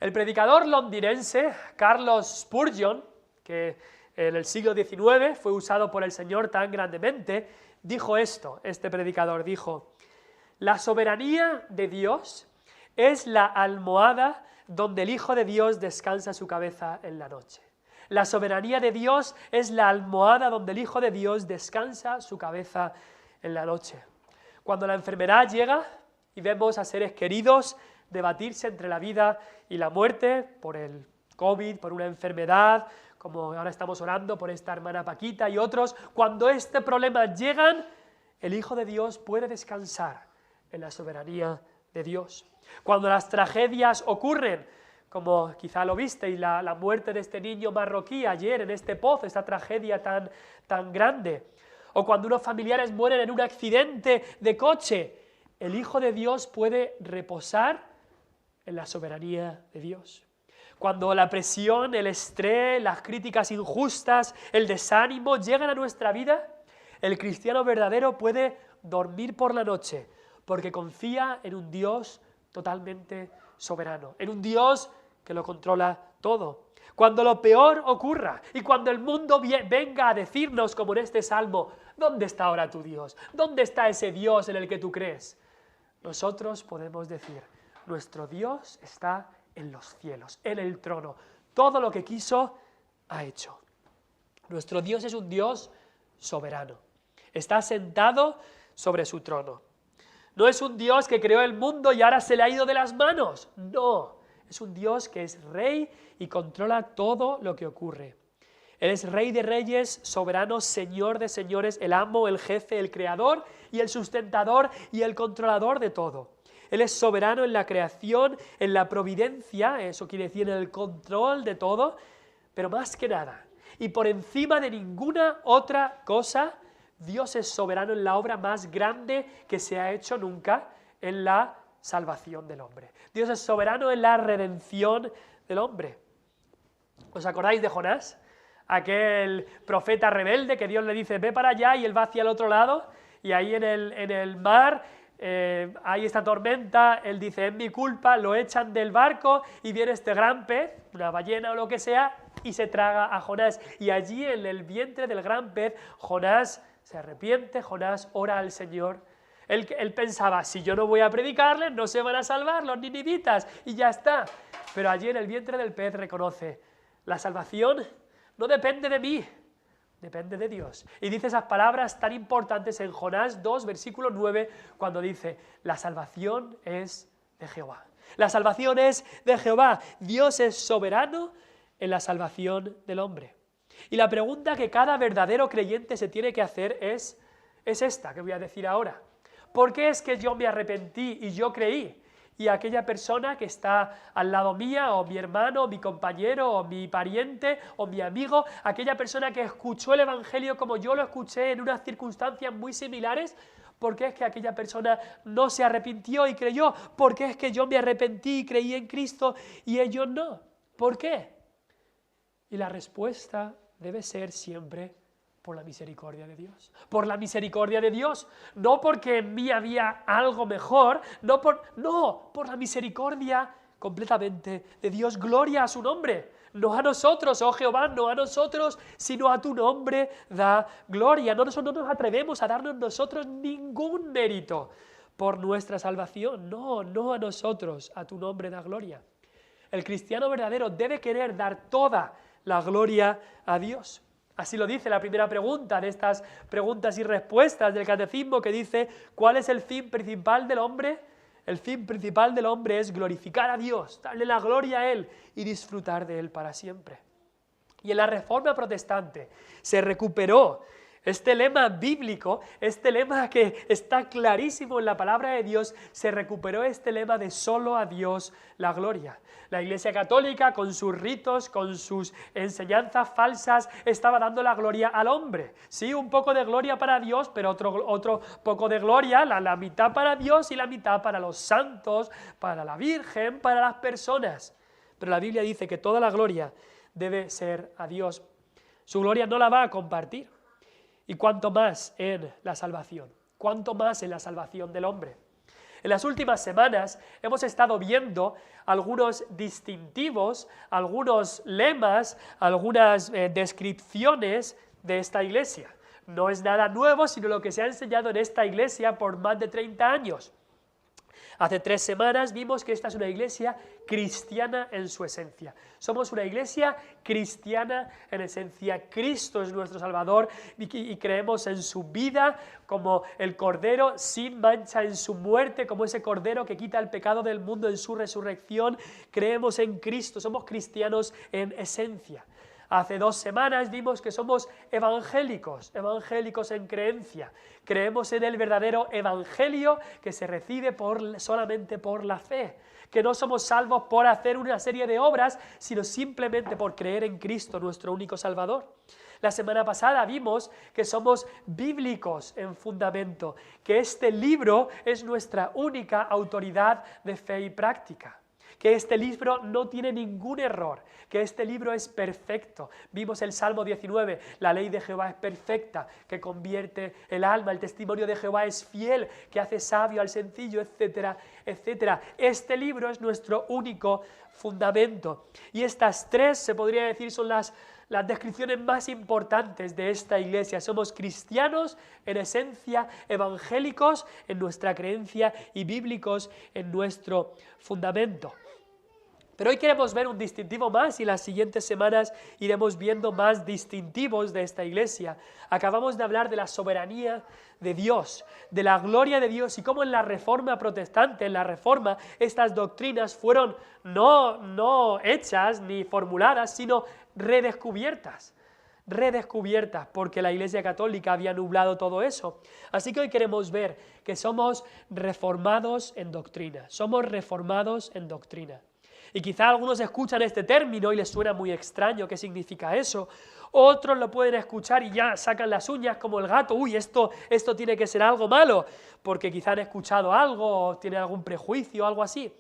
El predicador londinense Carlos Spurgeon, que en el siglo XIX fue usado por el Señor tan grandemente, dijo esto, este predicador dijo: la soberanía de Dios es la almohada donde el Hijo de Dios descansa su cabeza en la noche. La soberanía de Dios es la almohada donde el Hijo de Dios descansa su cabeza en la noche. Cuando la enfermedad llega y vemos a seres queridos debatirse entre la vida y la muerte por el COVID, por una enfermedad, como ahora estamos orando por esta hermana Paquita y otros, cuando este problema llegan, el Hijo de Dios puede descansar en la soberanía de Dios. Cuando las tragedias ocurren, como quizá lo visteis, la muerte de este niño marroquí ayer en este pozo, esta tragedia tan grande, o cuando unos familiares mueren en un accidente de coche, el Hijo de Dios puede reposar en la soberanía de Dios. Cuando la presión, el estrés, las críticas injustas, el desánimo llegan a nuestra vida, el cristiano verdadero puede dormir por la noche porque confía en un Dios totalmente soberano, en un Dios que lo controla todo. Cuando lo peor ocurra y cuando el mundo venga a decirnos, como en este salmo, ¿dónde está ahora tu Dios? ¿Dónde está ese Dios en el que tú crees? Nosotros podemos decir, nuestro Dios está en los cielos, en el trono. Todo lo que quiso, ha hecho. Nuestro Dios es un Dios soberano. Está sentado sobre su trono. No es un Dios que creó el mundo y ahora se le ha ido de las manos. No, es un Dios que es rey y controla todo lo que ocurre. Él es rey de reyes, soberano, señor de señores, el amo, el jefe, el creador y el sustentador y el controlador de todo. Él es soberano en la creación, en la providencia, eso quiere decir en el control de todo, pero más que nada, y por encima de ninguna otra cosa, Dios es soberano en la obra más grande que se ha hecho nunca, en la salvación del hombre. Dios es soberano en la redención del hombre. ¿Os acordáis de Jonás? Aquel profeta rebelde que Dios le dice, ve para allá, y él va hacia el otro lado, y ahí en el mar hay esta tormenta, él dice, es mi culpa, lo echan del barco y viene este gran pez, una ballena o lo que sea, y se traga a Jonás. Y allí en el vientre del gran pez, Jonás se arrepiente, Jonás ora al Señor. Él pensaba, si yo no voy a predicarles, no se van a salvar los ninivitas, y ya está. Pero allí en el vientre del pez reconoce, la salvación no depende de mí, depende de Dios. Y dice esas palabras tan importantes en Jonás 2, versículo 9, cuando dice, la salvación es de Jehová. La salvación es de Jehová. Dios es soberano en la salvación del hombre. Y la pregunta que cada verdadero creyente se tiene que hacer es esta que voy a decir ahora. ¿Por qué es que yo me arrepentí y yo creí? Y aquella persona que está al lado mía, o mi hermano, o mi compañero, o mi pariente, o mi amigo, aquella persona que escuchó el Evangelio como yo lo escuché en unas circunstancias muy similares, ¿por qué es que aquella persona no se arrepintió y creyó? ¿Por qué es que yo me arrepentí y creí en Cristo y ellos no? ¿Por qué? Y la respuesta debe ser siempre por la misericordia de Dios. Por la misericordia de Dios. No porque en mí había algo mejor, no, por la misericordia completamente de Dios. Gloria a su nombre. No a nosotros, oh Jehová, no a nosotros, sino a tu nombre da gloria. Nosotros no nos atrevemos a darnos nosotros ningún mérito por nuestra salvación. No a nosotros, a tu nombre da gloria. El cristiano verdadero debe querer dar toda la gloria a Dios. Así lo dice la primera pregunta de estas preguntas y respuestas del catecismo, que dice, ¿cuál es el fin principal del hombre? El fin principal del hombre es glorificar a Dios, darle la gloria a Él y disfrutar de Él para siempre. Y en la Reforma Protestante se recuperó este lema bíblico, este lema que está clarísimo en la palabra de Dios, se recuperó este lema de solo a Dios la gloria. La Iglesia Católica, con sus ritos, con sus enseñanzas falsas, estaba dando la gloria al hombre. Sí, un poco de gloria para Dios, pero otro poco de gloria, la mitad para Dios y la mitad para los santos, para la Virgen, para las personas. Pero la Biblia dice que toda la gloria debe ser a Dios. Su gloria no la va a compartir. Y cuánto más en la salvación, cuánto más en la salvación del hombre. En las últimas semanas hemos estado viendo algunos distintivos, algunos lemas, algunas descripciones de esta iglesia. No es nada nuevo, sino lo que se ha enseñado en esta iglesia por más de 30 años. Hace 3 semanas vimos que esta es una iglesia cristiana en su esencia. Somos una iglesia cristiana en esencia. Cristo es nuestro Salvador y creemos en su vida como el Cordero sin mancha, en su muerte como ese Cordero que quita el pecado del mundo, en su resurrección. Creemos en Cristo, somos cristianos en esencia. Hace 2 semanas vimos que somos evangélicos en creencia. Creemos en el verdadero evangelio que se recibe solamente por la fe. Que no somos salvos por hacer una serie de obras, sino simplemente por creer en Cristo, nuestro único Salvador. La semana pasada vimos que somos bíblicos en fundamento, que este libro es nuestra única autoridad de fe y práctica. Que este libro no tiene ningún error, que este libro es perfecto. Vimos el Salmo 19, la ley de Jehová es perfecta, que convierte el alma, el testimonio de Jehová es fiel, que hace sabio al sencillo, etcétera, etcétera. Este libro es nuestro único fundamento. Y estas 3, se podría decir, son las descripciones más importantes de esta iglesia. Somos cristianos en esencia, evangélicos en nuestra creencia y bíblicos en nuestro fundamento. Pero hoy queremos ver un distintivo más y las siguientes semanas iremos viendo más distintivos de esta iglesia. Acabamos de hablar de la soberanía de Dios, de la gloria de Dios y cómo en la Reforma protestante, en la Reforma, estas doctrinas fueron no hechas ni formuladas, sino redescubiertas, porque la Iglesia Católica había nublado todo eso. Así que hoy queremos ver que somos reformados en doctrina, Y quizá algunos escuchan este término y les suena muy extraño, ¿qué significa eso? Otros lo pueden escuchar y ya sacan las uñas como el gato, uy, esto tiene que ser algo malo, porque quizá han escuchado algo o tienen algún prejuicio o algo así.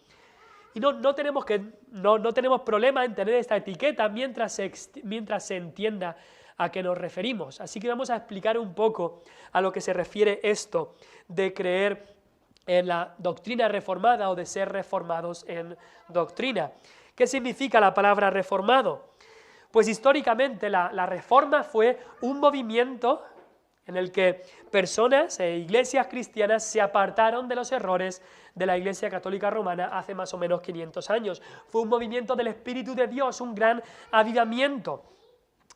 Y no tenemos problema en tener esta etiqueta mientras se entienda a qué nos referimos. Así que vamos a explicar un poco a lo que se refiere esto de creer en la doctrina reformada o de ser reformados en doctrina. ¿Qué significa la palabra reformado? Pues históricamente la reforma fue un movimiento en el que personas e iglesias cristianas se apartaron de los errores de la Iglesia Católica Romana hace más o menos 500 años. Fue un movimiento del Espíritu de Dios, un gran avivamiento.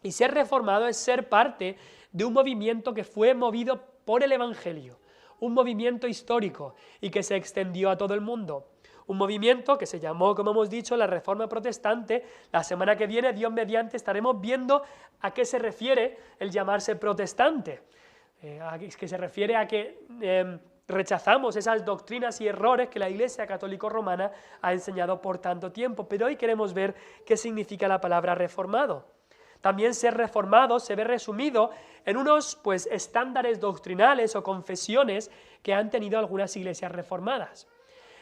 Y ser reformado es ser parte de un movimiento que fue movido por el Evangelio, un movimiento histórico y que se extendió a todo el mundo. Un movimiento que se llamó, como hemos dicho, la Reforma Protestante. La semana que viene, Dios mediante, estaremos viendo a qué se refiere el llamarse protestante. Que se refiere a que rechazamos esas doctrinas y errores que la Iglesia Católica Romana ha enseñado por tanto tiempo. Pero hoy queremos ver qué significa la palabra reformado. También ser reformado se ve resumido en unos estándares doctrinales o confesiones que han tenido algunas iglesias reformadas.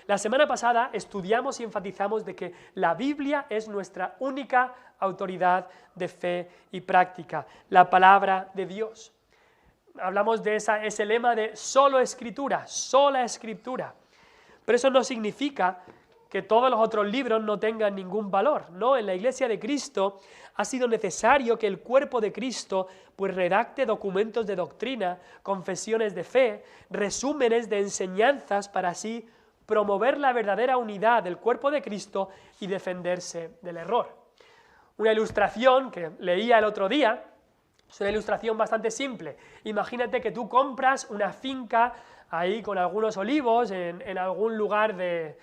La semana pasada estudiamos y enfatizamos de que la Biblia es nuestra única autoridad de fe y práctica, la palabra de Dios. Hablamos de ese lema de solo escritura, sola escritura. Pero eso no significa que todos los otros libros no tengan ningún valor, ¿no? En la Iglesia de Cristo ha sido necesario que el cuerpo de Cristo redacte documentos de doctrina, confesiones de fe, resúmenes de enseñanzas para así promover la verdadera unidad del cuerpo de Cristo y defenderse del error. Una ilustración que leía el otro día es una ilustración bastante simple. Imagínate que tú compras una finca ahí con algunos olivos en algún lugar de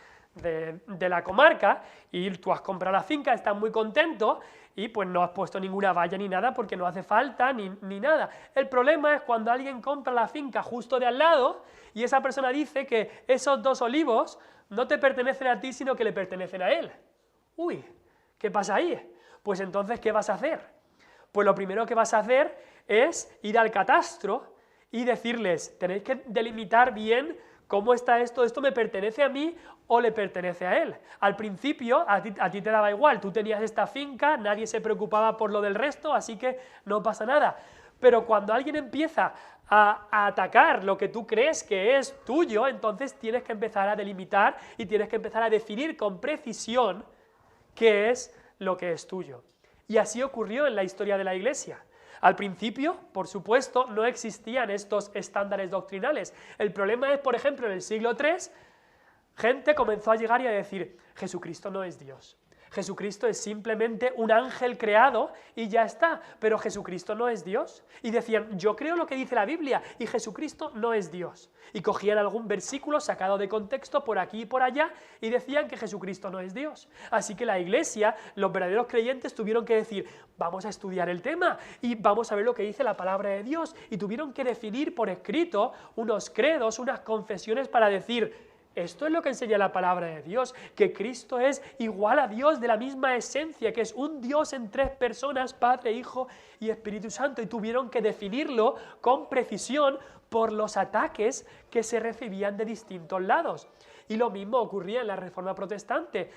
la comarca y tú has comprado la finca, estás muy contento y pues no has puesto ninguna valla ni nada porque no hace falta ni nada. El problema es cuando alguien compra la finca justo de al lado y esa persona dice que esos 2 olivos no te pertenecen a ti sino que le pertenecen a él. Uy, ¿qué pasa ahí? Pues entonces, ¿qué vas a hacer? Pues lo primero que vas a hacer es ir al catastro y decirles, tenéis que delimitar bien cómo está esto me pertenece a mí o le pertenece a él. Al principio a ti te daba igual, tú tenías esta finca, nadie se preocupaba por lo del resto, así que no pasa nada. Pero cuando alguien empieza a atacar lo que tú crees que es tuyo, entonces tienes que empezar a delimitar y tienes que empezar a definir con precisión qué es lo que es tuyo. Y así ocurrió en la historia de la Iglesia. Al principio, por supuesto, no existían estos estándares doctrinales. El problema es, por ejemplo, en el siglo III, gente comenzó a llegar y a decir, Jesucristo no es Dios. Jesucristo es simplemente un ángel creado y ya está, pero Jesucristo no es Dios. Y decían, yo creo lo que dice la Biblia y Jesucristo no es Dios. Y cogían algún versículo sacado de contexto por aquí y por allá y decían que Jesucristo no es Dios. Así que la Iglesia, los verdaderos creyentes tuvieron que decir, vamos a estudiar el tema y vamos a ver lo que dice la palabra de Dios. Y tuvieron que definir por escrito unos credos, unas confesiones para decir, esto es lo que enseña la palabra de Dios, que Cristo es igual a Dios de la misma esencia, que es un Dios en tres personas, Padre, Hijo y Espíritu Santo, y tuvieron que definirlo con precisión por los ataques que se recibían de distintos lados. Y lo mismo ocurría en la Reforma Protestante.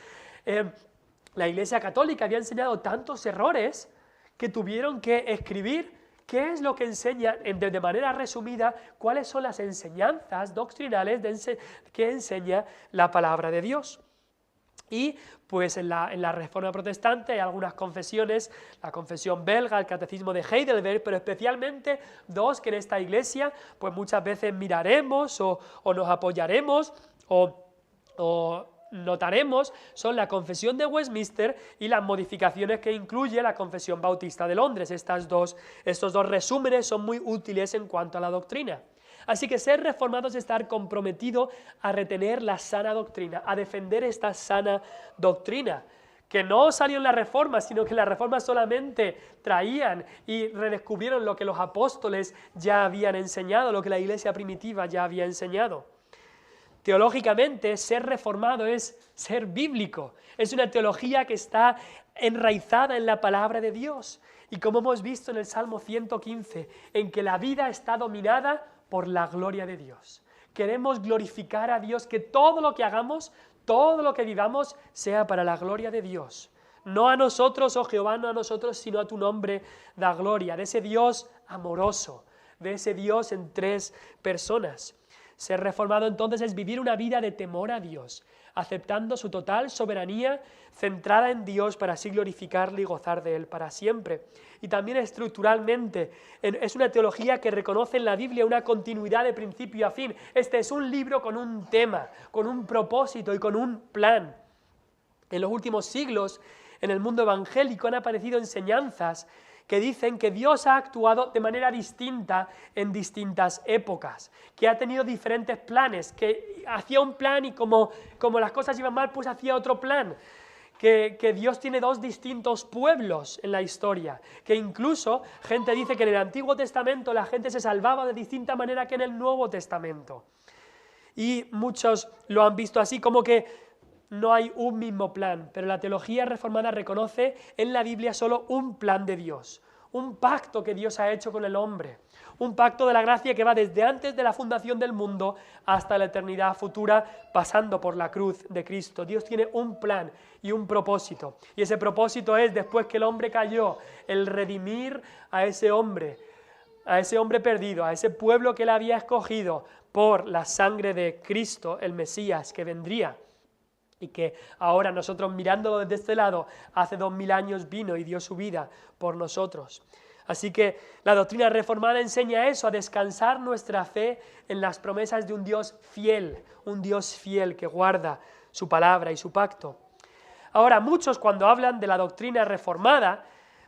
La Iglesia Católica había enseñado tantos errores que tuvieron que escribir qué es lo que enseña, de manera resumida, cuáles son las enseñanzas doctrinales que enseña la palabra de Dios. Y pues en la Reforma Protestante hay algunas confesiones, la confesión belga, el catecismo de Heidelberg, pero especialmente dos que en esta Iglesia pues muchas veces miraremos o nos apoyaremos o notaremos, son la Confesión de Westminster y las modificaciones que incluye la Confesión Bautista de Londres. Estos dos resúmenes son muy útiles en cuanto a la doctrina. Así que ser reformado es estar comprometido a retener la sana doctrina, a defender esta sana doctrina, que no salió en la Reforma, sino que la Reforma solamente traían y redescubrieron lo que los apóstoles ya habían enseñado, lo que la Iglesia primitiva ya había enseñado. Teológicamente, ser reformado es ser bíblico, es una teología que está enraizada en la palabra de Dios. Y como hemos visto en el Salmo 115, en que la vida está dominada por la gloria de Dios. Queremos glorificar a Dios, que todo lo que hagamos, todo lo que vivamos, sea para la gloria de Dios. No a nosotros, oh Jehová, no a nosotros, sino a tu nombre da gloria, de ese Dios amoroso, de ese Dios en tres personas. Ser reformado entonces es vivir una vida de temor a Dios, aceptando su total soberanía, centrada en Dios para así glorificarle y gozar de Él para siempre. Y también estructuralmente, es una teología que reconoce en la Biblia una continuidad de principio a fin. Este es un libro con un tema, con un propósito y con un plan. En los últimos siglos, en el mundo evangélico han aparecido enseñanzas que dicen que Dios ha actuado de manera distinta en distintas épocas, que ha tenido diferentes planes, que hacía un plan y como las cosas iban mal, pues hacía otro plan, que Dios tiene dos distintos pueblos en la historia, que incluso gente dice que en el Antiguo Testamento la gente se salvaba de distinta manera que en el Nuevo Testamento. Y muchos lo han visto así, como que no hay un mismo plan, pero la teología reformada reconoce en la Biblia solo un plan de Dios, un pacto que Dios ha hecho con el hombre, un pacto de la gracia que va desde antes de la fundación del mundo hasta la eternidad futura, pasando por la cruz de Cristo. Dios tiene un plan y un propósito, y ese propósito es, después que el hombre cayó, el redimir a ese hombre perdido, a ese pueblo que él había escogido por la sangre de Cristo, el Mesías que vendría. Y que ahora nosotros mirándolo desde este lado, hace 2000 años vino y dio su vida por nosotros. Así que la doctrina reformada enseña eso, a descansar nuestra fe en las promesas de un Dios fiel que guarda su palabra y su pacto. Ahora, muchos cuando hablan de la doctrina reformada,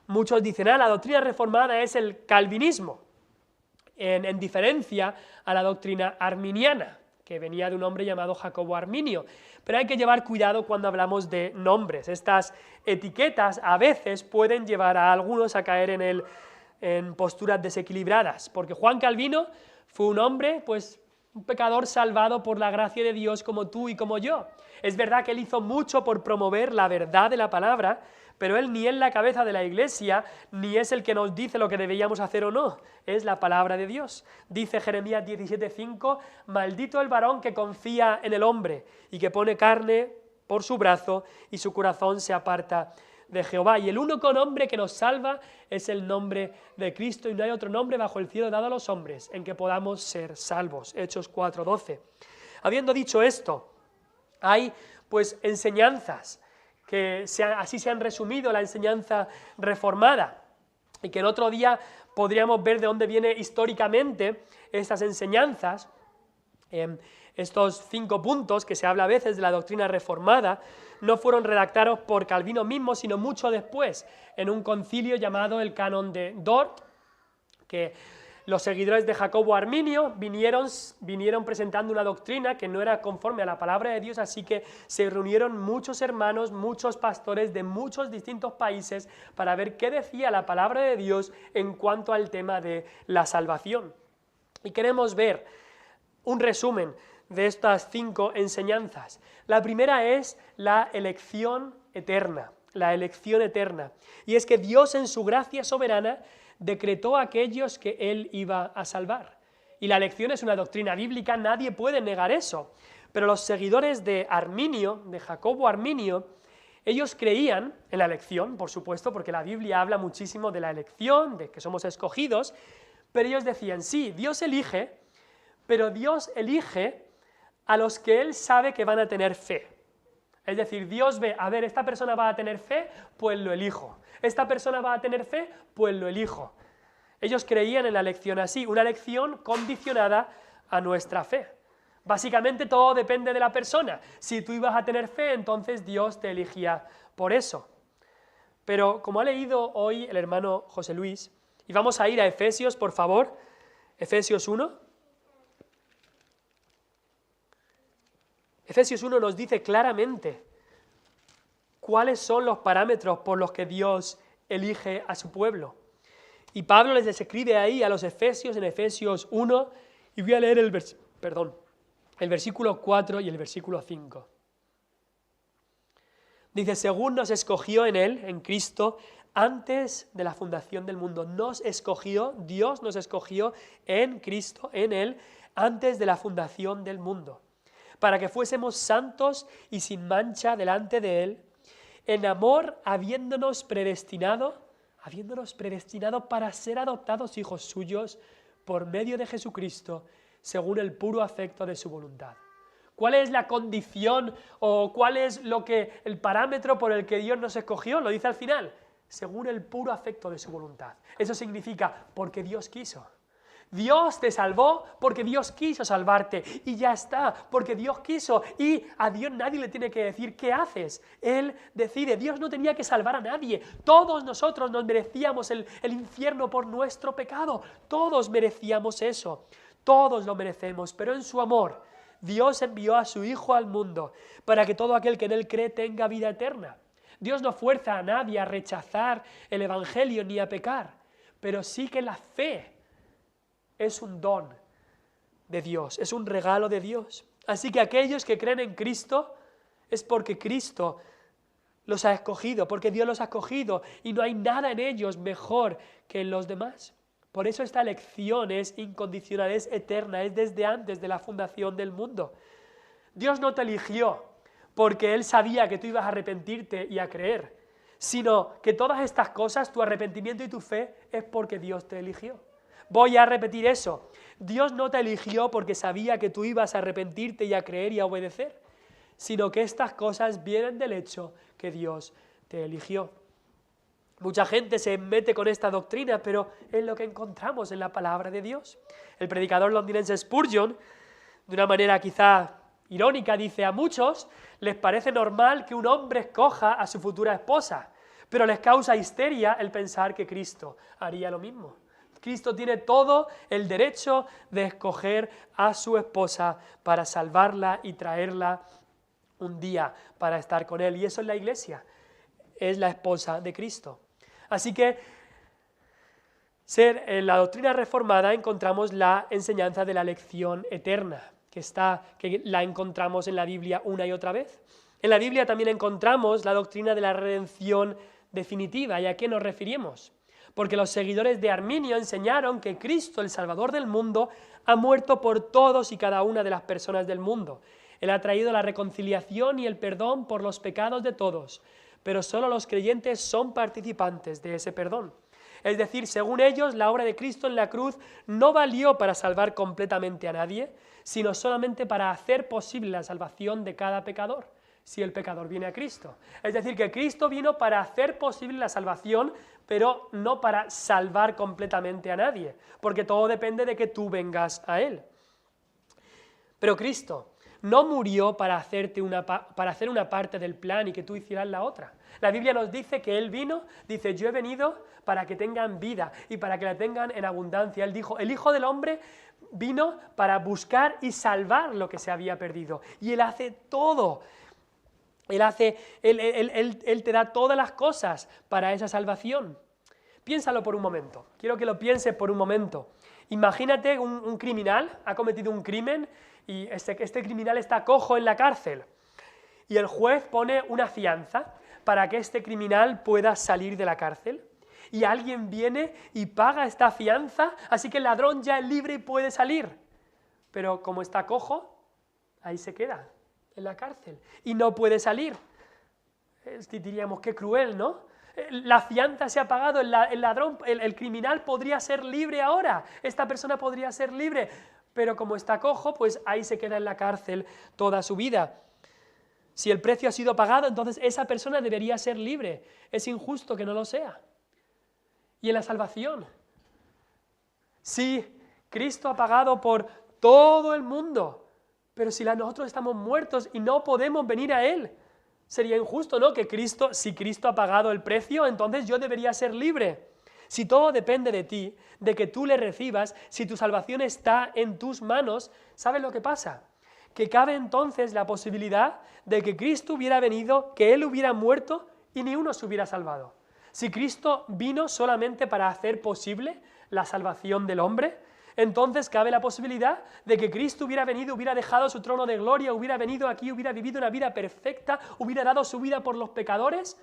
muchos dicen, la doctrina reformada es el calvinismo, en diferencia a la doctrina arminiana, que venía de un hombre llamado Jacobo Arminio. Pero hay que llevar cuidado cuando hablamos de nombres. Estas etiquetas a veces pueden llevar a algunos a caer en posturas desequilibradas, porque Juan Calvino fue un hombre, un pecador salvado por la gracia de Dios como tú y como yo. Es verdad que él hizo mucho por promover la verdad de la palabra, pero él ni es la cabeza de la Iglesia, ni es el que nos dice lo que deberíamos hacer o no, es la palabra de Dios. Dice Jeremías 17:5, maldito el varón que confía en el hombre y que pone carne por su brazo y su corazón se aparta de Jehová. Y el único nombre que nos salva es el nombre de Cristo, y no hay otro nombre bajo el cielo dado a los hombres en que podamos ser salvos. Hechos 4:12. Habiendo dicho esto, hay pues enseñanzas que así se han resumido la enseñanza reformada, y que en otro día podríamos ver de dónde viene históricamente estas enseñanzas. Estos 5 puntos que se habla a veces de la doctrina reformada no fueron redactados por Calvino mismo, sino mucho después, en un concilio llamado el Canon de Dort, que los seguidores de Jacobo Arminio vinieron presentando una doctrina que no era conforme a la palabra de Dios, así que se reunieron muchos hermanos, muchos pastores de muchos distintos países para ver qué decía la palabra de Dios en cuanto al tema de la salvación. Y queremos ver un resumen de estas 5 enseñanzas. La primera es la elección eterna, y es que Dios en su gracia soberana decretó a aquellos que Él iba a salvar. Y la elección es una doctrina bíblica, nadie puede negar eso. Pero los seguidores de Arminio, de Jacobo Arminio, ellos creían en la elección, por supuesto, porque la Biblia habla muchísimo de la elección, de que somos escogidos, pero ellos decían, sí, Dios elige, pero Dios elige a los que Él sabe que van a tener fe. Es decir, Dios ve, a ver, esta persona va a tener fe, pues lo elijo. Esta persona va a tener fe, pues lo elijo. Ellos creían en la elección así, una elección condicionada a nuestra fe. Básicamente todo depende de la persona. Si tú ibas a tener fe, entonces Dios te elegía por eso. Pero como ha leído hoy el hermano José Luis, y vamos a ir a Efesios, por favor, Efesios 1. Efesios 1 nos dice claramente cuáles son los parámetros por los que Dios elige a su pueblo. Y Pablo les escribe ahí a los Efesios en Efesios 1, y voy a leer el versículo 4 y el versículo 5. Dice, según nos escogió en Él, en Cristo, antes de la fundación del mundo. Nos escogió, Dios nos escogió en Cristo, en Él, antes de la fundación del mundo, para que fuésemos santos y sin mancha delante de Él, en amor habiéndonos predestinado para ser adoptados hijos suyos por medio de Jesucristo, según el puro afecto de su voluntad. ¿Cuál es la condición o cuál es el parámetro por el que Dios nos escogió? Lo dice al final, según el puro afecto de su voluntad. Eso significa porque Dios quiso. Dios te salvó porque Dios quiso salvarte, y ya está, porque Dios quiso, y a Dios nadie le tiene que decir qué haces. Él decide. Dios no tenía que salvar a nadie. Todos nosotros nos merecíamos el infierno por nuestro pecado. Todos merecíamos eso. Todos lo merecemos, pero en su amor Dios envió a su Hijo al mundo para que todo aquel que en Él cree tenga vida eterna. Dios no fuerza a nadie a rechazar el Evangelio ni a pecar, pero sí que la fe es un don de Dios, es un regalo de Dios. Así que aquellos que creen en Cristo es porque Cristo los ha escogido, porque Dios los ha escogido y no hay nada en ellos mejor que en los demás. Por eso esta elección es incondicional, es eterna, es desde antes de la fundación del mundo. Dios no te eligió porque Él sabía que tú ibas a arrepentirte y a creer, sino que todas estas cosas, tu arrepentimiento y tu fe, es porque Dios te eligió. Voy a repetir eso. Dios no te eligió porque sabía que tú ibas a arrepentirte y a creer y a obedecer, sino que estas cosas vienen del hecho que Dios te eligió. Mucha gente se mete con esta doctrina, pero es lo que encontramos en la palabra de Dios. El predicador londinense Spurgeon, de una manera quizá irónica, dice: a muchos les parece normal que un hombre escoja a su futura esposa, pero les causa histeria el pensar que Cristo haría lo mismo. Cristo tiene todo el derecho de escoger a su esposa para salvarla y traerla un día para estar con Él. Y eso es la Iglesia, es la esposa de Cristo. Así que en la doctrina reformada encontramos la enseñanza de la elección eterna, que la encontramos en la Biblia una y otra vez. En la Biblia también encontramos la doctrina de la redención definitiva. ¿Y a qué nos referimos? Porque los seguidores de Arminio enseñaron que Cristo, el Salvador del mundo, ha muerto por todos y cada una de las personas del mundo. Él ha traído la reconciliación y el perdón por los pecados de todos, pero solo los creyentes son participantes de ese perdón. Es decir, según ellos, la obra de Cristo en la cruz no valió para salvar completamente a nadie, sino solamente para hacer posible la salvación de cada pecador, si el pecador viene a Cristo. Es decir, que Cristo vino para hacer posible la salvación, pero no para salvar completamente a nadie, porque todo depende de que tú vengas a Él. Pero Cristo no murió para hacer una parte del plan y que tú hicieras la otra. La Biblia nos dice que Él vino, dice, yo he venido para que tengan vida y para que la tengan en abundancia. Él dijo, el Hijo del Hombre vino para buscar y salvar lo que se había perdido. Y Él hace todo. Él te da todas las cosas para esa salvación. Piénsalo por un momento. Quiero que lo pienses por un momento. Imagínate un criminal, ha cometido un crimen y este criminal está cojo en la cárcel. Y el juez pone una fianza para que este criminal pueda salir de la cárcel. Y alguien viene y paga esta fianza, así que el ladrón ya es libre y puede salir. Pero como está cojo, ahí se queda, en la cárcel, y no puede salir. Diríamos, qué cruel, ¿no? La fianza se ha pagado, el criminal podría ser libre ahora, esta persona podría ser libre, pero como está cojo, pues ahí se queda en la cárcel toda su vida. Si el precio ha sido pagado, entonces esa persona debería ser libre. Es injusto que no lo sea. Y en la salvación, sí, Cristo ha pagado por todo el mundo, pero si nosotros estamos muertos y no podemos venir a Él, sería injusto, ¿no? Que si Cristo ha pagado el precio, entonces yo debería ser libre. Si todo depende de ti, de que tú le recibas, si tu salvación está en tus manos, ¿sabes lo que pasa? Que cabe entonces la posibilidad de que Cristo hubiera venido, que Él hubiera muerto y ni uno se hubiera salvado. Si Cristo vino solamente para hacer posible la salvación del hombre, entonces cabe la posibilidad de que Cristo hubiera venido, hubiera dejado su trono de gloria, hubiera venido aquí, hubiera vivido una vida perfecta, hubiera dado su vida por los pecadores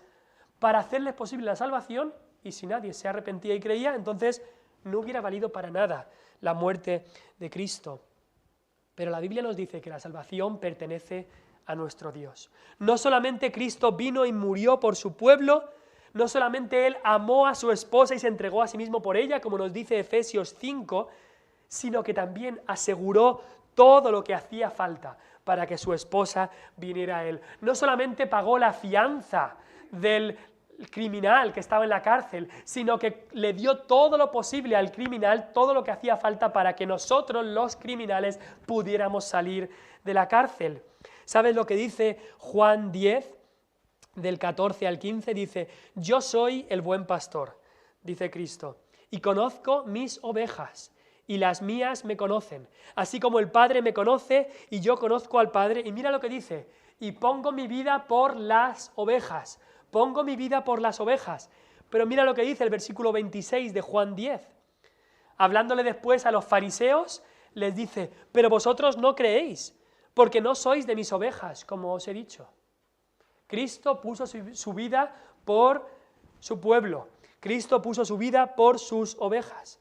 para hacerles posible la salvación, y si nadie se arrepentía y creía, entonces no hubiera valido para nada la muerte de Cristo. Pero la Biblia nos dice que la salvación pertenece a nuestro Dios. No solamente Cristo vino y murió por su pueblo, no solamente Él amó a su esposa y se entregó a sí mismo por ella, como nos dice Efesios 5, sino que también aseguró todo lo que hacía falta para que su esposa viniera a Él. No solamente pagó la fianza del criminal que estaba en la cárcel, sino que le dio todo lo posible al criminal, todo lo que hacía falta para que nosotros, los criminales, pudiéramos salir de la cárcel. ¿Sabes lo que dice Juan 10, del 14 al 15? Dice, yo soy el buen pastor, dice Cristo, y conozco mis ovejas, y las mías me conocen, así como el Padre me conoce, y yo conozco al Padre. Y mira lo que dice, y pongo mi vida por las ovejas, pongo mi vida por las ovejas. Pero mira lo que dice el versículo 26 de Juan 10. Hablándole después a los fariseos, les dice, pero vosotros no creéis, porque no sois de mis ovejas, como os he dicho. Cristo puso su vida por su pueblo, Cristo puso su vida por sus ovejas.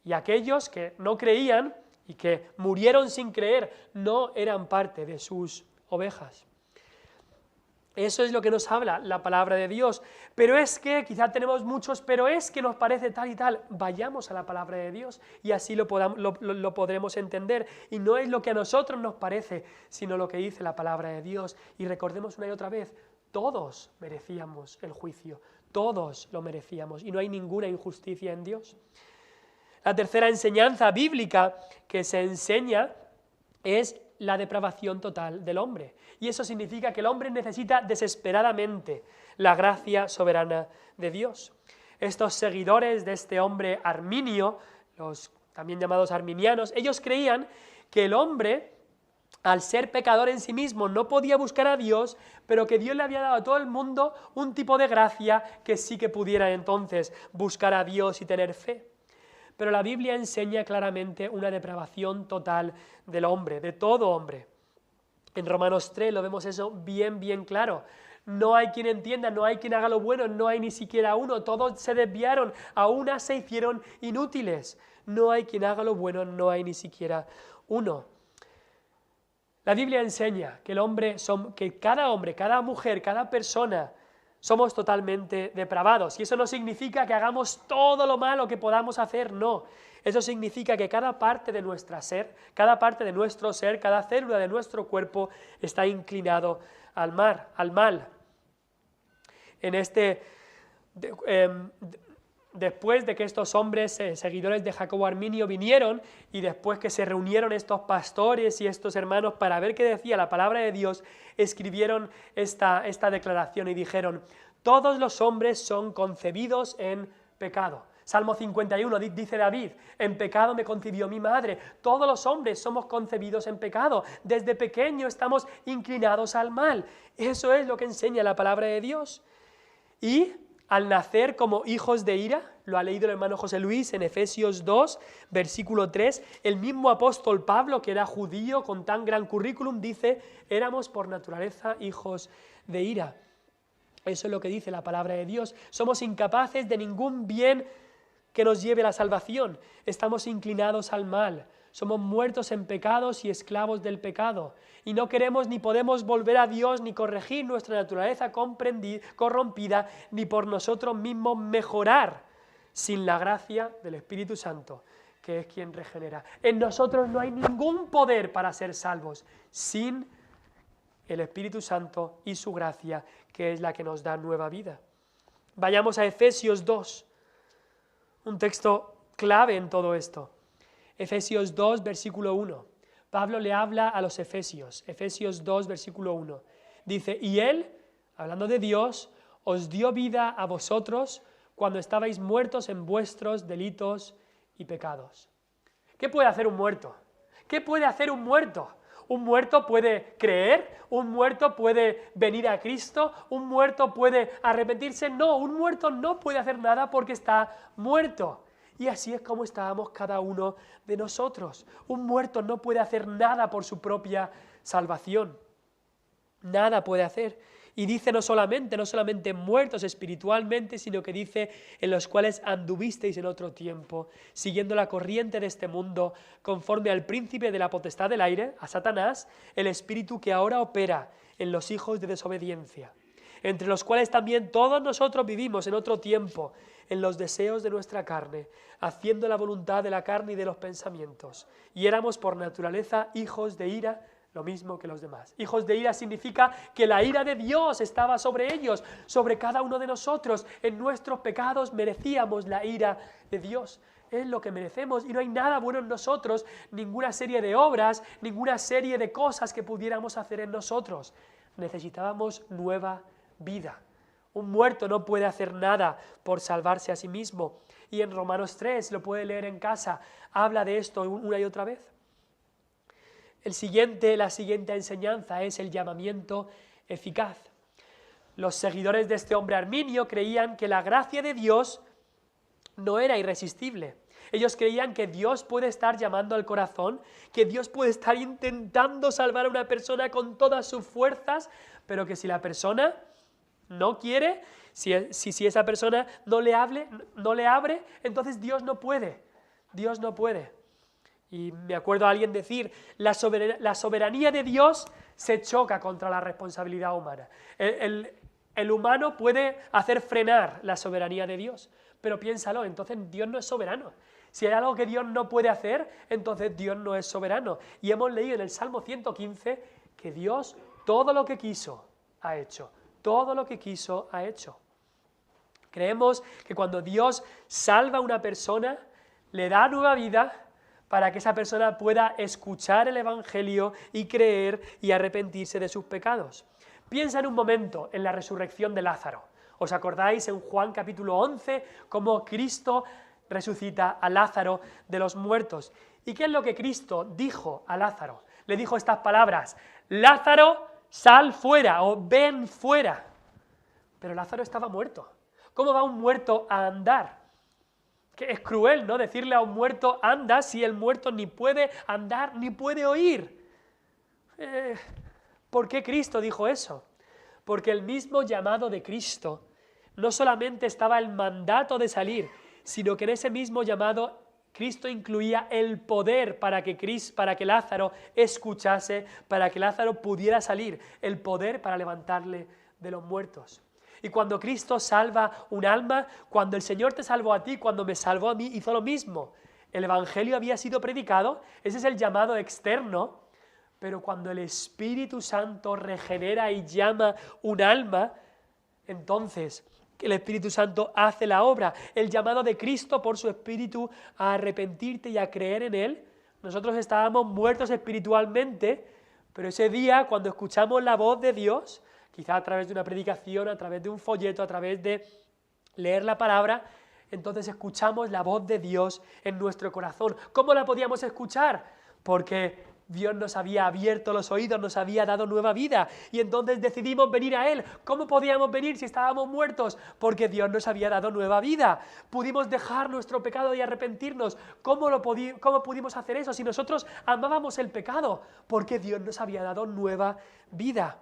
Y aquellos que no creían y que murieron sin creer no eran parte de sus ovejas. Eso es lo que nos habla la palabra de Dios. Pero es que, quizá tenemos muchos, pero es que nos parece tal y tal. Vayamos a la palabra de Dios y así lo podremos entender. Y no es lo que a nosotros nos parece, sino lo que dice la palabra de Dios. Y recordemos una y otra vez, todos merecíamos el juicio, todos lo merecíamos y no hay ninguna injusticia en Dios. La tercera enseñanza bíblica que se enseña es la depravación total del hombre. Y eso significa que el hombre necesita desesperadamente la gracia soberana de Dios. Estos seguidores de este hombre arminio, los también llamados arminianos, ellos creían que el hombre, al ser pecador en sí mismo, no podía buscar a Dios, pero que Dios le había dado a todo el mundo un tipo de gracia que sí que pudiera entonces buscar a Dios y tener fe. Pero la Biblia enseña claramente una depravación total del hombre, de todo hombre. En Romanos 3 lo vemos eso bien claro. No hay quien entienda, no hay quien haga lo bueno, no hay ni siquiera uno. Todos se desviaron, a una se hicieron inútiles. No hay quien haga lo bueno, no hay ni siquiera uno. La Biblia enseña que que cada hombre, cada mujer, cada persona Somos totalmente depravados y eso no significa que hagamos todo lo malo que podamos hacer, no. Eso significa que cada parte de nuestro ser, cada célula de nuestro cuerpo está inclinado al mal. Después de que estos hombres, seguidores de Jacobo Arminio, vinieron y después que se reunieron estos pastores y estos hermanos para ver qué decía la palabra de Dios, escribieron esta declaración y dijeron: todos los hombres son concebidos en pecado. Salmo 51 dice David: en pecado me concibió mi madre. Todos los hombres somos concebidos en pecado. Desde pequeño estamos inclinados al mal. Eso es lo que enseña la palabra de Dios. Y al nacer como hijos de ira, lo ha leído el hermano José Luis en Efesios 2, versículo 3, el mismo apóstol Pablo, que era judío con tan gran currículum, dice: éramos por naturaleza hijos de ira. Eso es lo que dice la palabra de Dios. Somos incapaces de ningún bien que nos lleve a la salvación. Estamos inclinados al mal. Somos muertos en pecados y esclavos del pecado. Y no queremos ni podemos volver a Dios ni corregir nuestra naturaleza corrompida, ni por nosotros mismos mejorar sin la gracia del Espíritu Santo, que es quien regenera. En nosotros no hay ningún poder para ser salvos sin el Espíritu Santo y su gracia, que es la que nos da nueva vida. Vayamos a Efesios 2, un texto clave en todo esto. Efesios 2, versículo 1. Pablo le habla a los Efesios. Efesios 2, versículo 1. Dice: y Él, hablando de Dios, os dio vida a vosotros cuando estabais muertos en vuestros delitos y pecados. ¿Qué puede hacer un muerto? ¿Qué puede hacer un muerto? Un muerto puede creer, un muerto puede venir a Cristo, un muerto puede arrepentirse. No, un muerto no puede hacer nada porque está muerto. Y así es como estábamos cada uno de nosotros. Un muerto no puede hacer nada por su propia salvación. Nada puede hacer. Y dice no solamente muertos espiritualmente, sino que dice: en los cuales anduvisteis en otro tiempo, siguiendo la corriente de este mundo, conforme al príncipe de la potestad del aire, a Satanás, el espíritu que ahora opera en los hijos de desobediencia, entre los cuales también todos nosotros vivimos en otro tiempo, en los deseos de nuestra carne, haciendo la voluntad de la carne y de los pensamientos, y éramos por naturaleza hijos de ira, lo mismo que los demás. Hijos de ira significa que la ira de Dios estaba sobre ellos, sobre cada uno de nosotros. En nuestros pecados merecíamos la ira de Dios. Es lo que merecemos y no hay nada bueno en nosotros, ninguna serie de obras, ninguna serie de cosas que pudiéramos hacer en nosotros. Necesitábamos nueva vida. Un muerto no puede hacer nada por salvarse a sí mismo. Y en Romanos 3, lo puede leer en casa, habla de esto una y otra vez. La siguiente enseñanza es el llamamiento eficaz. Los seguidores de este hombre Arminio creían que la gracia de Dios no era irresistible. Ellos creían que Dios puede estar llamando al corazón, que Dios puede estar intentando salvar a una persona con todas sus fuerzas, pero que si la persona no quiere, si esa persona no le abre, entonces Dios no puede. Dios no puede. Y me acuerdo a alguien decir: la soberanía de Dios se choca contra la responsabilidad humana. El humano puede hacer frenar la soberanía de Dios, pero piénsalo, entonces Dios no es soberano. Si hay algo que Dios no puede hacer, entonces Dios no es soberano. Y hemos leído en el Salmo 115 que Dios todo lo que quiso ha hecho. Todo lo que quiso ha hecho. Creemos que cuando Dios salva a una persona, le da nueva vida para que esa persona pueda escuchar el Evangelio y creer y arrepentirse de sus pecados. Piensa en un momento en la resurrección de Lázaro. ¿Os acordáis en Juan capítulo 11 cómo Cristo resucita a Lázaro de los muertos? ¿Y qué es lo que Cristo dijo a Lázaro? Le dijo estas palabras: Lázaro, sal fuera o ven fuera. Pero Lázaro estaba muerto. ¿Cómo va un muerto a andar? Que es cruel, ¿no? Decirle a un muerto anda si el muerto ni puede andar ni puede oír. ¿Por qué Cristo dijo eso? Porque el mismo llamado de Cristo no solamente estaba el mandato de salir, sino que en ese mismo llamado Cristo incluía el poder para que Lázaro escuchase, para que Lázaro pudiera salir, el poder para levantarle de los muertos. Y cuando Cristo salva un alma, cuando el Señor te salvó a ti, cuando me salvó a mí, hizo lo mismo. El Evangelio había sido predicado, ese es el llamado externo, pero cuando el Espíritu Santo regenera y llama un alma, entonces el Espíritu Santo hace la obra. El llamado de Cristo por su Espíritu a arrepentirte y a creer en Él. Nosotros estábamos muertos espiritualmente, pero ese día cuando escuchamos la voz de Dios, quizá a través de una predicación, a través de un folleto, a través de leer la palabra, entonces escuchamos la voz de Dios en nuestro corazón. ¿Cómo la podíamos escuchar? Porque Dios nos había abierto los oídos, nos había dado nueva vida y entonces decidimos venir a Él. ¿Cómo podíamos venir si estábamos muertos? Porque Dios nos había dado nueva vida. Pudimos dejar nuestro pecado y arrepentirnos. ¿Cómo pudimos hacer eso si nosotros amábamos el pecado? Porque Dios nos había dado nueva vida.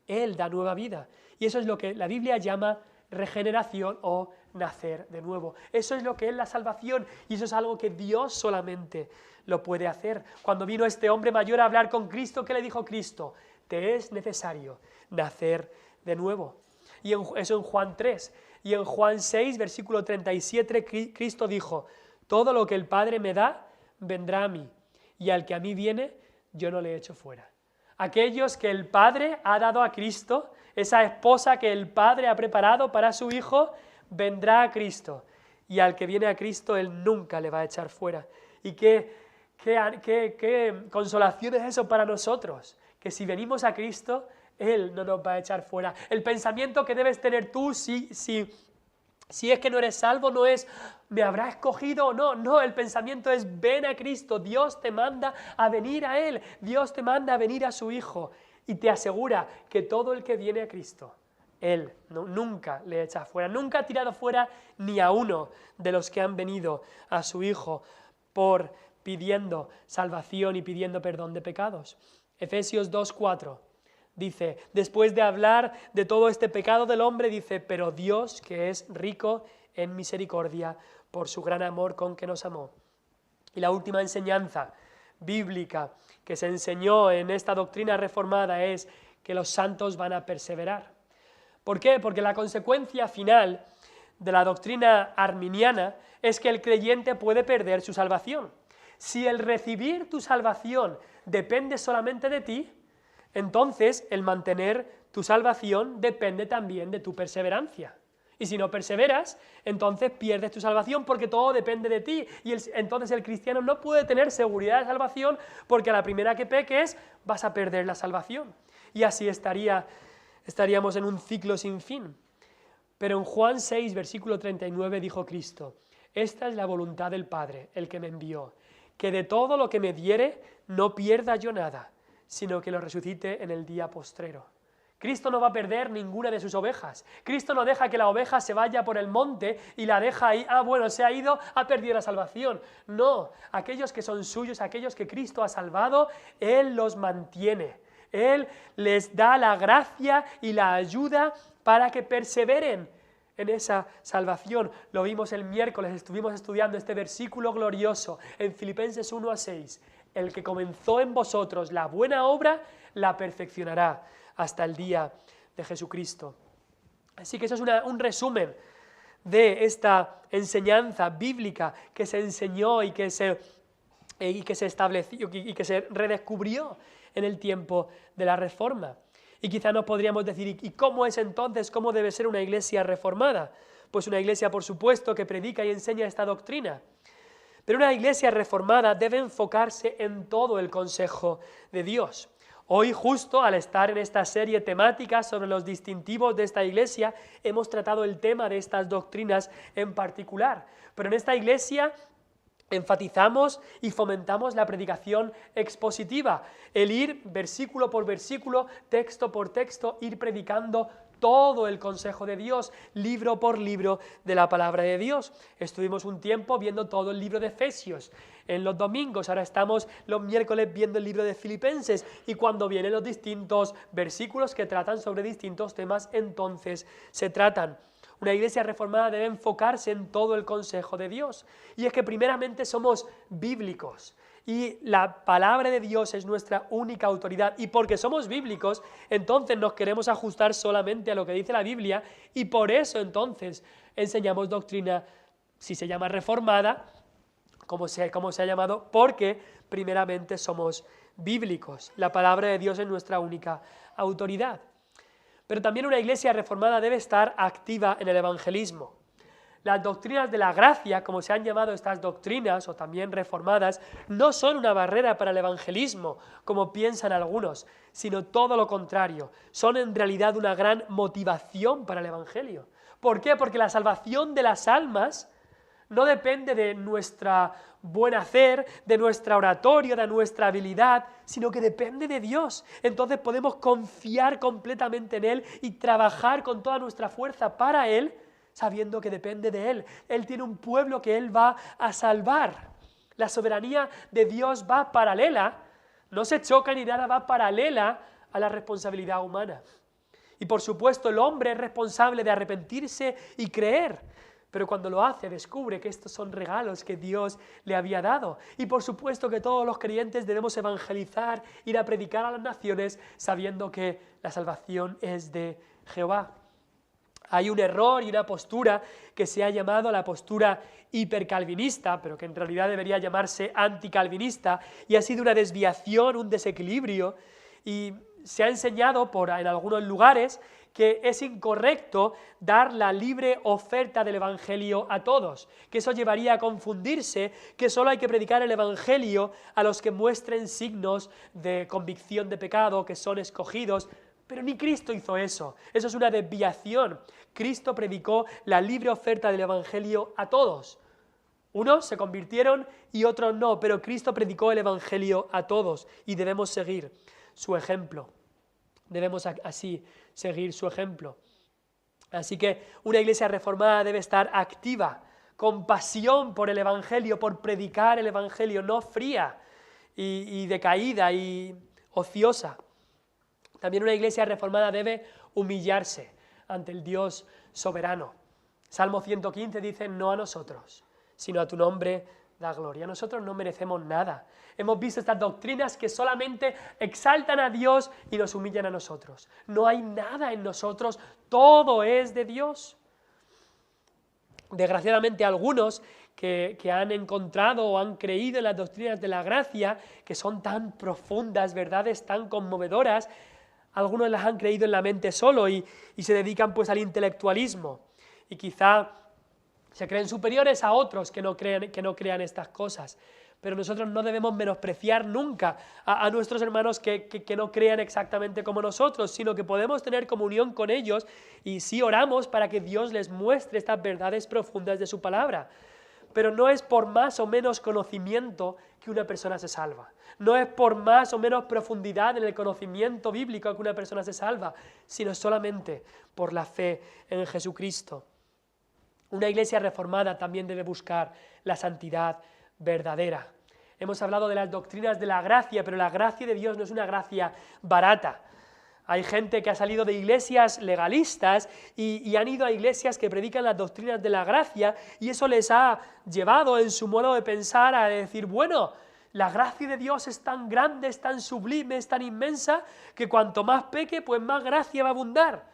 Él da nueva vida. Y eso es lo que la Biblia llama regeneración o nacer de nuevo. Eso es lo que es la salvación y eso es algo que Dios solamente lo puede hacer. Cuando vino este hombre mayor a hablar con Cristo, ¿qué le dijo Cristo? Te es necesario nacer de nuevo. Y eso en Juan 3. Y en Juan 6, versículo 37, Cristo dijo, todo lo que el Padre me da, vendrá a mí, y al que a mí viene, yo no le echo fuera. Aquellos que el Padre ha dado a Cristo, esa esposa que el Padre ha preparado para su Hijo, vendrá a Cristo. Y al que viene a Cristo, Él nunca le va a echar fuera. Y qué consolación es eso para nosotros, que si venimos a Cristo, Él no nos va a echar fuera. El pensamiento que debes tener tú, si es que no eres salvo, no es, ¿me habrá escogido o no? No, el pensamiento es, ven a Cristo, Dios te manda a venir a Él, Dios te manda a venir a su Hijo. Y te asegura que todo el que viene a Cristo, Él nunca le echa fuera, nunca ha tirado fuera ni a uno de los que han venido a su Hijo pidiendo salvación y pidiendo perdón de pecados. Efesios 2:4 dice, después de hablar de todo este pecado del hombre, dice, pero Dios, que es rico en misericordia, por su gran amor con que nos amó. Y la última enseñanza bíblica que se enseñó en esta doctrina reformada es que los santos van a perseverar. ¿Por qué? Porque la consecuencia final de la doctrina arminiana es que el creyente puede perder su salvación. Si el recibir tu salvación depende solamente de ti, entonces el mantener tu salvación depende también de tu perseverancia. Y si no perseveras, entonces pierdes tu salvación porque todo depende de ti. Y entonces el cristiano no puede tener seguridad de salvación porque a la primera que peques vas a perder la salvación. Y así estaríamos en un ciclo sin fin. Pero en Juan 6, versículo 39 dijo Cristo, esta es la voluntad del Padre, el que me envió, que de todo lo que me diere no pierda yo nada, sino que lo resucite en el día postrero. Cristo no va a perder ninguna de sus ovejas. Cristo no deja que la oveja se vaya por el monte y la deja ahí, se ha ido, ha perdido la salvación. No, aquellos que son suyos, aquellos que Cristo ha salvado, Él los mantiene. Él les da la gracia y la ayuda para que perseveren en esa salvación. Lo vimos el miércoles, estuvimos estudiando este versículo glorioso en Filipenses 1:6. El que comenzó en vosotros la buena obra, la perfeccionará hasta el día de Jesucristo. Así que eso es un resumen de esta enseñanza bíblica que se enseñó y que se estableció y que se redescubrió en el tiempo de la Reforma. Y quizá nos podríamos decir, ¿y cómo es entonces, cómo debe ser una iglesia reformada? Pues una iglesia, por supuesto, que predica y enseña esta doctrina. Pero una iglesia reformada debe enfocarse en todo el consejo de Dios. Hoy, justo al estar en esta serie temática sobre los distintivos de esta iglesia, hemos tratado el tema de estas doctrinas en particular. Pero en esta iglesia enfatizamos y fomentamos la predicación expositiva, el ir versículo por versículo, texto por texto, ir predicando todo el consejo de Dios, libro por libro de la palabra de Dios. Estuvimos un tiempo viendo todo el libro de Efesios en los domingos, ahora estamos los miércoles viendo el libro de Filipenses y cuando vienen los distintos versículos que tratan sobre distintos temas, entonces se tratan. Una iglesia reformada debe enfocarse en todo el consejo de Dios. Y es que primeramente somos bíblicos. Y la palabra de Dios es nuestra única autoridad. Y porque somos bíblicos, entonces nos queremos ajustar solamente a lo que dice la Biblia, y por eso entonces enseñamos doctrina, si se llama reformada, como se ha llamado, porque primeramente somos bíblicos. La palabra de Dios es nuestra única autoridad. Pero también una iglesia reformada debe estar activa en el evangelismo. Las doctrinas de la gracia, como se han llamado estas doctrinas, o también reformadas, no son una barrera para el evangelismo, como piensan algunos, sino todo lo contrario. Son en realidad una gran motivación para el evangelio. ¿Por qué? Porque la salvación de las almas no depende de nuestra buen hacer, de nuestra oratoria, de nuestra habilidad, sino que depende de Dios. Entonces podemos confiar completamente en Él y trabajar con toda nuestra fuerza para Él, sabiendo que depende de Él. Él tiene un pueblo que Él va a salvar. La soberanía de Dios va paralela, no se choca ni nada, va paralela a la responsabilidad humana. Y por supuesto el hombre es responsable de arrepentirse y creer, pero cuando lo hace descubre que estos son regalos que Dios le había dado. Y por supuesto que todos los creyentes debemos evangelizar, ir a predicar a las naciones, sabiendo que la salvación es de Jehová. Hay un error y una postura que se ha llamado la postura hipercalvinista, pero que en realidad debería llamarse anticalvinista, y ha sido una desviación, un desequilibrio, y se ha enseñado en algunos lugares que es incorrecto dar la libre oferta del Evangelio a todos, que eso llevaría a confundirse, que solo hay que predicar el Evangelio a los que muestren signos de convicción de pecado, que son escogidos. Pero ni Cristo hizo eso. Eso es una desviación. Cristo predicó la libre oferta del Evangelio a todos. Unos se convirtieron y otros no, pero Cristo predicó el Evangelio a todos y debemos seguir su ejemplo. Debemos así seguir su ejemplo. Así que una iglesia reformada debe estar activa, con pasión por el Evangelio, por predicar el Evangelio, no fría y decaída y ociosa. También una iglesia reformada debe humillarse ante el Dios soberano. Salmo 115 dice, no a nosotros, sino a tu nombre da gloria. Nosotros no merecemos nada. Hemos visto estas doctrinas que solamente exaltan a Dios y nos humillan a nosotros. No hay nada en nosotros, todo es de Dios. Desgraciadamente algunos que han encontrado o han creído en las doctrinas de la gracia, que son tan profundas, verdades tan conmovedoras, algunos las han creído en la mente solo y se dedican pues al intelectualismo y quizá se creen superiores a otros que no crean estas cosas. Pero nosotros no debemos menospreciar nunca a nuestros hermanos que no crean exactamente como nosotros, sino que podemos tener comunión con ellos y sí oramos para que Dios les muestre estas verdades profundas de su palabra. Pero no es por más o menos conocimiento que una persona se salva. No es por más o menos profundidad en el conocimiento bíblico que una persona se salva, sino solamente por la fe en Jesucristo. Una iglesia reformada también debe buscar la santidad verdadera. Hemos hablado de las doctrinas de la gracia, pero la gracia de Dios no es una gracia barata. Hay gente que ha salido de iglesias legalistas y han ido a iglesias que predican las doctrinas de la gracia y eso les ha llevado en su modo de pensar a decir, bueno, la gracia de Dios es tan grande, es tan sublime, es tan inmensa, que cuanto más peque, pues más gracia va a abundar.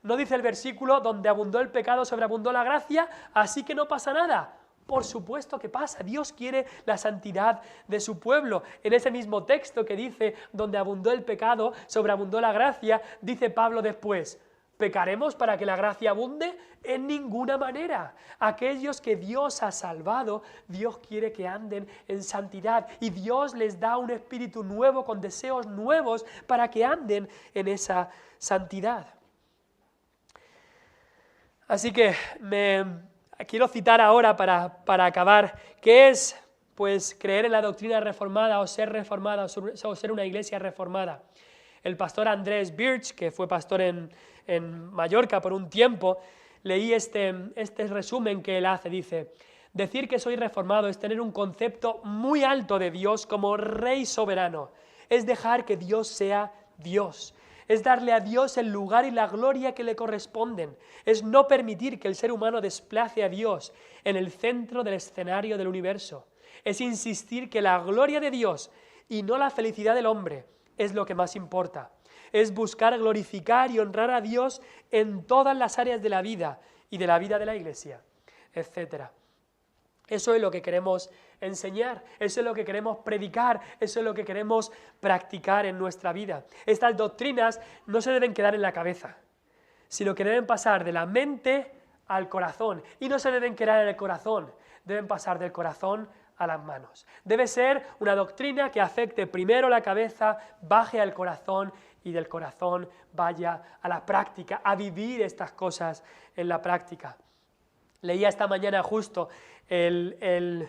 ¿No dice el versículo, donde abundó el pecado, sobreabundó la gracia, así que no pasa nada? Por supuesto que pasa, Dios quiere la santidad de su pueblo. En ese mismo texto que dice, donde abundó el pecado, sobreabundó la gracia, dice Pablo después, ¿pecaremos para que la gracia abunde? En ninguna manera. Aquellos que Dios ha salvado, Dios quiere que anden en santidad y Dios les da un espíritu nuevo con deseos nuevos para que anden en esa santidad. Así que quiero citar ahora para acabar, ¿qué es pues creer en la doctrina reformada o ser reformada o ser una iglesia reformada? El pastor Andrés Birch, que fue pastor en Mallorca por un tiempo, leí este resumen que él hace, dice, decir que soy reformado es tener un concepto muy alto de Dios como Rey soberano, es dejar que Dios sea Dios. Es darle a Dios el lugar y la gloria que le corresponden. Es no permitir que el ser humano desplace a Dios en el centro del escenario del universo. Es insistir que la gloria de Dios y no la felicidad del hombre es lo que más importa. Es buscar glorificar y honrar a Dios en todas las áreas de la vida y de la vida de la Iglesia, etc. Eso es lo que queremos enseñar, eso es lo que queremos predicar, eso es lo que queremos practicar en nuestra vida. Estas doctrinas no se deben quedar en la cabeza, sino que deben pasar de la mente al corazón. Y no se deben quedar en el corazón, deben pasar del corazón a las manos. Debe ser una doctrina que afecte primero la cabeza, baje al corazón y del corazón vaya a la práctica, a vivir estas cosas en la práctica. Leía esta mañana justo el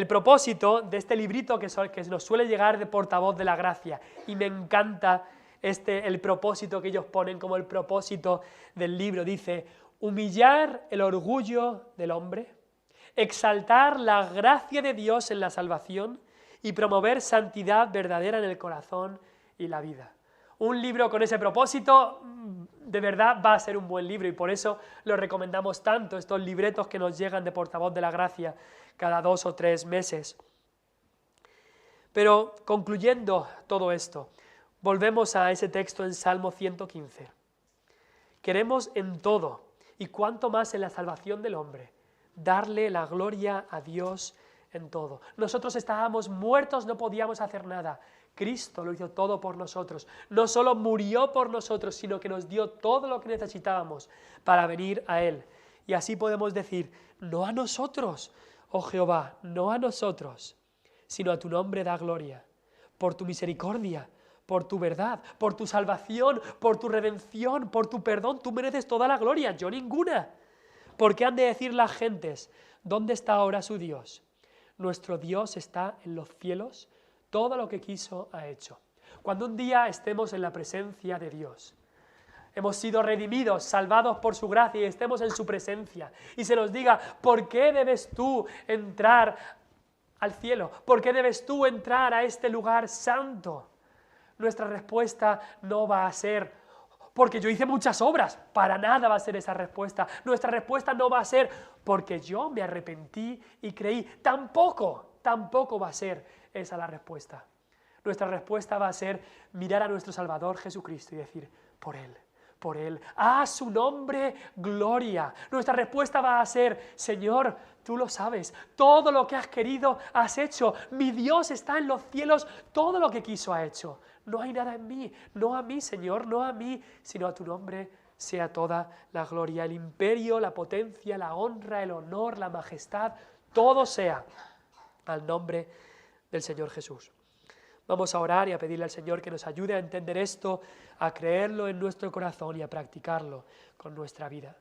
propósito de este librito que nos suele llegar de Portavoz de la Gracia, y me encanta el propósito que ellos ponen como el propósito del libro. Dice: humillar el orgullo del hombre, exaltar la gracia de Dios en la salvación y promover santidad verdadera en el corazón y la vida. Un libro con ese propósito de verdad va a ser un buen libro, y por eso lo recomendamos tanto, estos libretos que nos llegan de Portavoz de la Gracia cada 2 o 3 meses. Pero concluyendo todo esto, volvemos a ese texto en Salmo 115. Queremos en todo, y cuanto más en la salvación del hombre, darle la gloria a Dios en todo. Nosotros estábamos muertos, no podíamos hacer nada. Cristo lo hizo todo por nosotros. No solo murió por nosotros, sino que nos dio todo lo que necesitábamos para venir a Él. Y así podemos decir: no a nosotros, oh Jehová, no a nosotros, sino a tu nombre da gloria, por tu misericordia, por tu verdad, por tu salvación, por tu redención, por tu perdón. Tú mereces toda la gloria, yo ninguna. ¿Por qué han de decir las gentes: ¿dónde está ahora su Dios? Nuestro Dios está en los cielos, todo lo que quiso ha hecho. Cuando un día estemos en la presencia de Dios, hemos sido redimidos, salvados por su gracia, y estemos en su presencia, y se nos diga: ¿por qué debes tú entrar al cielo? ¿Por qué debes tú entrar a este lugar santo? Nuestra respuesta no va a ser: porque yo hice muchas obras. Para nada va a ser esa respuesta. Nuestra respuesta no va a ser: porque yo me arrepentí y creí. Tampoco va a ser esa la respuesta. Nuestra respuesta va a ser mirar a nuestro Salvador Jesucristo y decir: por Él, a su nombre, gloria. Nuestra respuesta va a ser: Señor, tú lo sabes, todo lo que has querido has hecho. Mi Dios está en los cielos, todo lo que quiso ha hecho. No hay nada en mí, no a mí, Señor, no a mí, sino a tu nombre sea toda la gloria, el imperio, la potencia, la honra, el honor, la majestad, todo sea al nombre del Señor Jesús. Vamos a orar y a pedirle al Señor que nos ayude a entender esto, a creerlo en nuestro corazón y a practicarlo con nuestra vida.